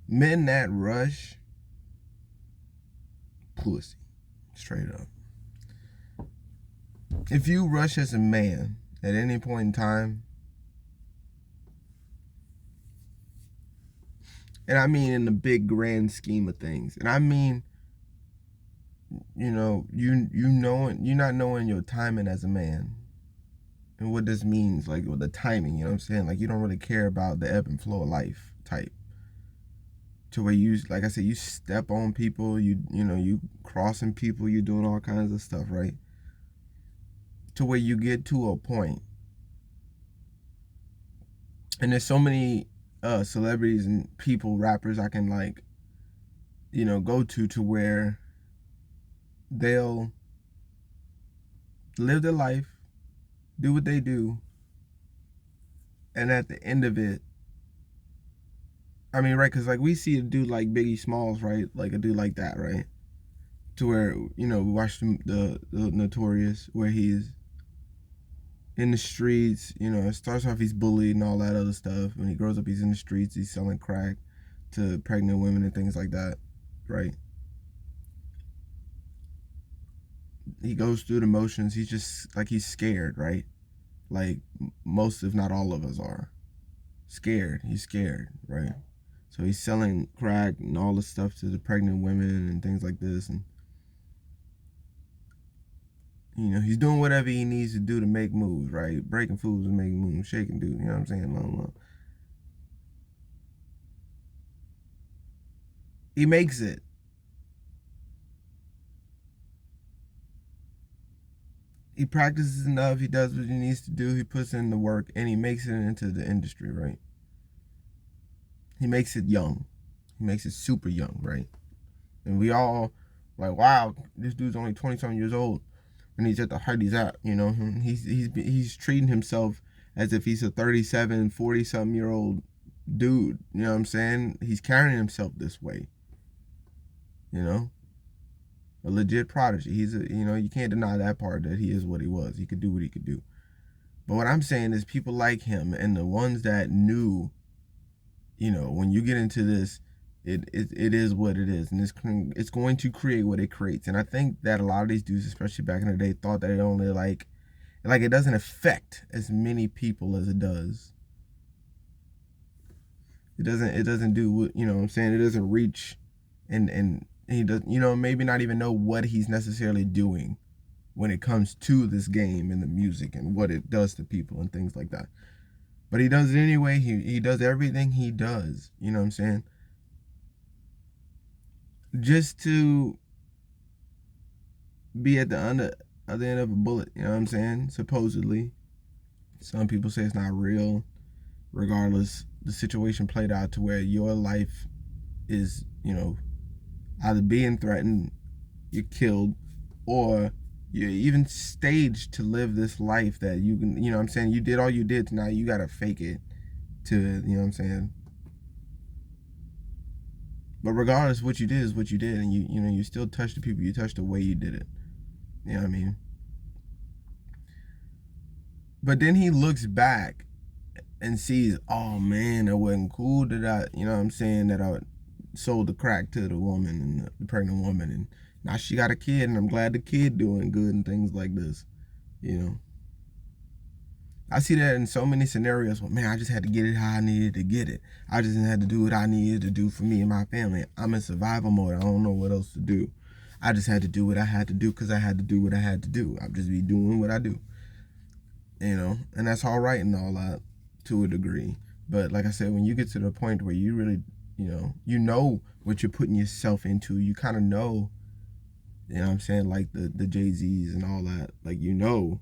Men that rush, pussy. Straight up. If you rush as a man at any point in time, and I mean in the big grand scheme of things, and I mean, you not knowing your timing as a man, and what this means, like with the timing, you know what I'm saying? Like you don't really care about the ebb and flow of life type. To where you, like I said, you step on people, you crossing people, you doing all kinds of stuff, right? To where you get to a point, and there's so many celebrities and people, rappers I can like, go to where they'll live their life, do what they do, and at the end of it, I mean, right? Because like we see a dude like Biggie Smalls, right? Like a dude like that, right? To where we watched the Notorious, where he's in the streets. It starts off he's bullied and all that other stuff. When he grows up, he's in the streets. He's selling crack to pregnant women and things like that, right? He goes through the motions. He's just like he's scared, right? Like most, if not all of us are scared. He's scared, right? So he's selling crack and all this stuff to the pregnant women and things like this, and he's doing whatever he needs to do to make moves, right? Breaking foods and making moves, shaking dude. You know what I'm saying? Long. He makes it. He practices enough. He does what he needs to do. He puts in the work, and he makes it into the industry, right? He makes it young. He makes it super young, right? And we all like, wow, this dude's only 20-something years old, and he's at the height he's at. He's treating himself as if he's a 37, 40-something year old dude. You know what I'm saying? He's carrying himself this way. A legit prodigy. You can't deny that part, that he is what he was. He could do what he could do. But what I'm saying is people like him and the ones that knew, when you get into this, it is what it is, and it's going to create what it creates. And I think that a lot of these dudes, especially back in the day, thought that it only like it doesn't affect as many people as it does. It doesn't do what, what I'm saying. It doesn't reach, and he does, maybe not even know what he's necessarily doing when it comes to this game and the music and what it does to people and things like that. But he does it anyway. He does everything he does, you know what I'm saying? Just to be at the other end of a bullet, you know what I'm saying? Supposedly. Some people say it's not real. Regardless, the situation played out to where your life is, either being threatened, you're killed, or you're even staged to live this life that you can, what I'm saying, you did all you did, now you gotta fake it to, what I'm saying. But regardless, what you did is what you did, and you still touched the people, you touched the way you did it. You know what I mean? But then he looks back and sees, oh man, it wasn't cool that I, you know what I'm saying, that I sold the crack to the woman and the pregnant woman, and now she got a kid, and I'm glad the kid doing good and things like this. I see that in so many scenarios where, man, I just had to get it how I needed to get it. I just had to do what I needed to do for me and my family. I'm in survival mode. I don't know what else to do. I just had to do what I had to do because I had to do what I had to do. I'll just be doing what I do. And that's all right and all that to a degree. But like I said, when you get to the point where you really, you know what you're putting yourself into, you kind of know, what I'm saying, like the Jay-Z's and all that, like, you know,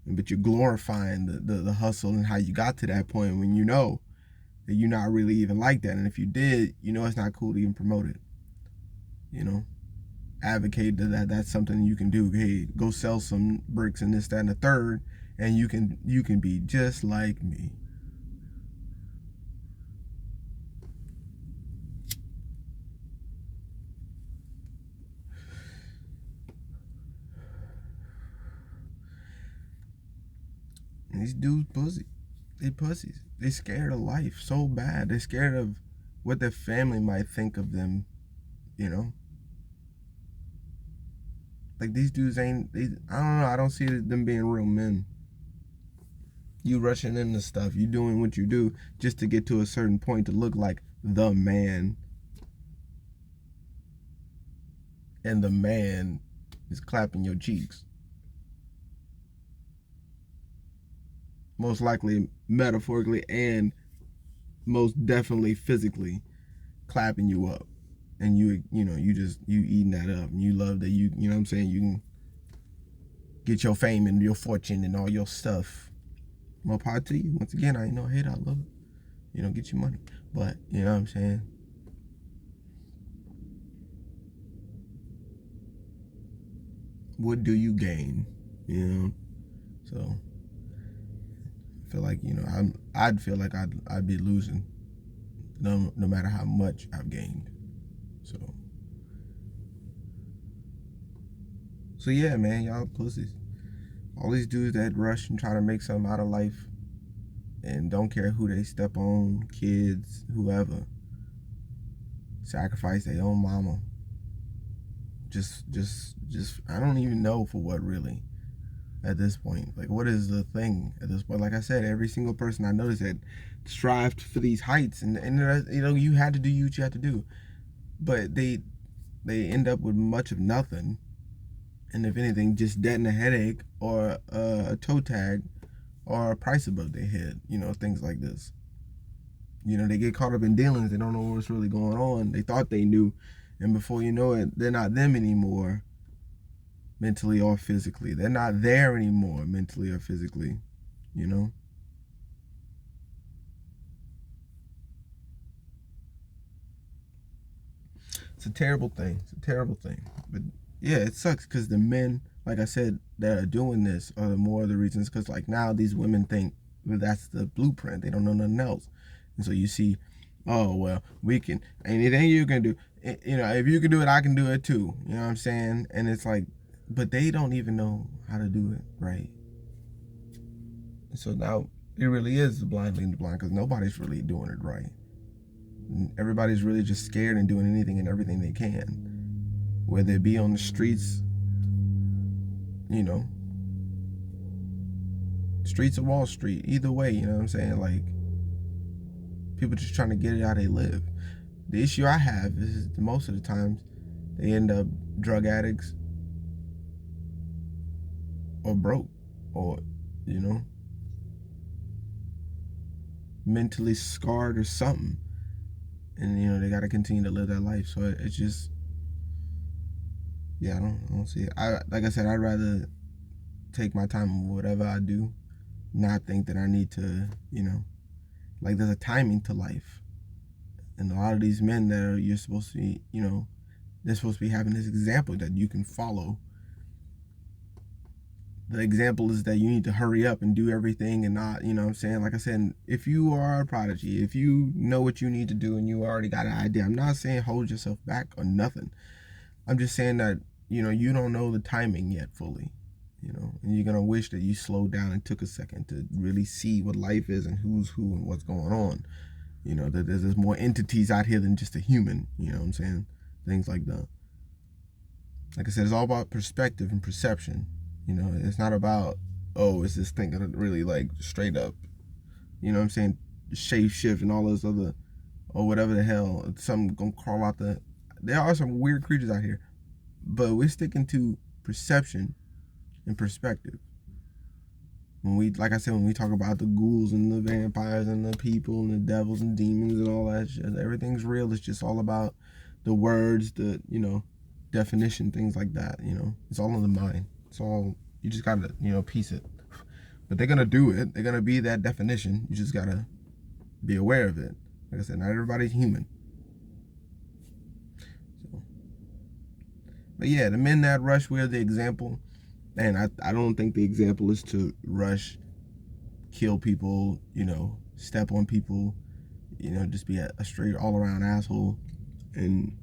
but you're glorifying the hustle and how you got to that point when you know that you're not really even like that. And if you did, it's not cool to even promote it. Advocate that's something you can do. Hey, go sell some bricks and this, that, and the third, and you can be just like me. And these dudes pussy. They pussies. They scared of life so bad. They're scared of what their family might think of them, you know? Like, these dudes ain't, I don't know, I don't see them being real men. You rushing into stuff, you doing what you do just to get to a certain point to look like the man. And the man is clapping your cheeks. Most likely metaphorically and most definitely physically clapping you up. And you eating that up, and you love that you know what I'm saying, you can get your fame and your fortune and all your stuff. More power to you. Once again, I ain't no hater, I love it. Get your money. But you know what I'm saying? What do you gain? So I feel like, I'd feel like I'd be losing no matter how much I've gained. So yeah, man, y'all pussies. All these dudes that rush and try to make something out of life and don't care who they step on, kids, whoever, sacrifice their own mama. Just I don't even know for what, really, at this point. Like, what is the thing at this point? Like I said, every single person I noticed that strived for these heights, and you had to do what you had to do, but they end up with much of nothing, and if anything, just debt and a headache, or a toe tag, or a price above their head. Things like this. They get caught up in dealings. They don't know what's really going on. They thought they knew, and before you know it, they're not them anymore, mentally or physically. They're not there anymore, mentally or physically. It's a terrible thing. But yeah, it sucks because the men, like I said, that are doing this are more of the reasons. Because like now these women think that's the blueprint. They don't know nothing else. And so you see, oh, well, we can, anything you can do, if you can do it, I can do it too. You know what I'm saying? And it's like, but they don't even know how to do it right. And so now it really is the blind leading the blind, because nobody's really doing it right. Everybody's really just scared and doing anything and everything they can, whether it be on the streets, streets of Wall Street, either way. You know what I'm saying? Like, people just trying to get it how they live. The issue I have is most of the times they end up drug addicts or broke, or mentally scarred or something, and they got to continue to live that life. So it's just, yeah, I don't see it. Like I said, I'd rather take my time with whatever I do, not think that I need to, like, there's a timing to life. And a lot of these men that you're supposed to be, they're supposed to be having this example that you can follow. The example is that you need to hurry up and do everything and not, what I'm saying? Like I said, if you are a prodigy, if you know what you need to do and you already got an idea, I'm not saying hold yourself back or nothing. I'm just saying that, you don't know the timing yet fully, and you're going to wish that you slowed down and took a second to really see what life is and who's who and what's going on. That there's more entities out here than just a human, you know what I'm saying? Things like that. Like I said, it's all about perspective and perception. It's not about, oh, it's this thing that really, like, straight up, what I'm saying, shape shift and all those other, or whatever the hell, something gonna crawl out there are some weird creatures out here, but we're sticking to perception and perspective. Like I said, when we talk about the ghouls and the vampires and the people and the devils and demons and all that shit, everything's real. It's just all about the words, the, definition, things like that, It's all in the mind. It's all, you just gotta, piece it. But they're gonna do it. They're gonna be that definition. You just gotta be aware of it. Like I said, not everybody's human. So, but yeah, the men that rush, we're the example. And I don't think the example is to rush, kill people, step on people, just be a straight all around asshole. And,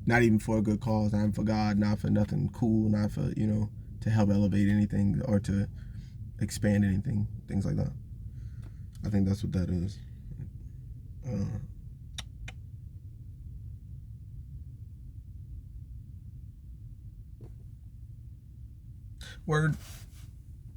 not even for a good cause, not for God, not for nothing cool, not for, to help elevate anything or to expand anything, things like that. I think that's what that is. Word.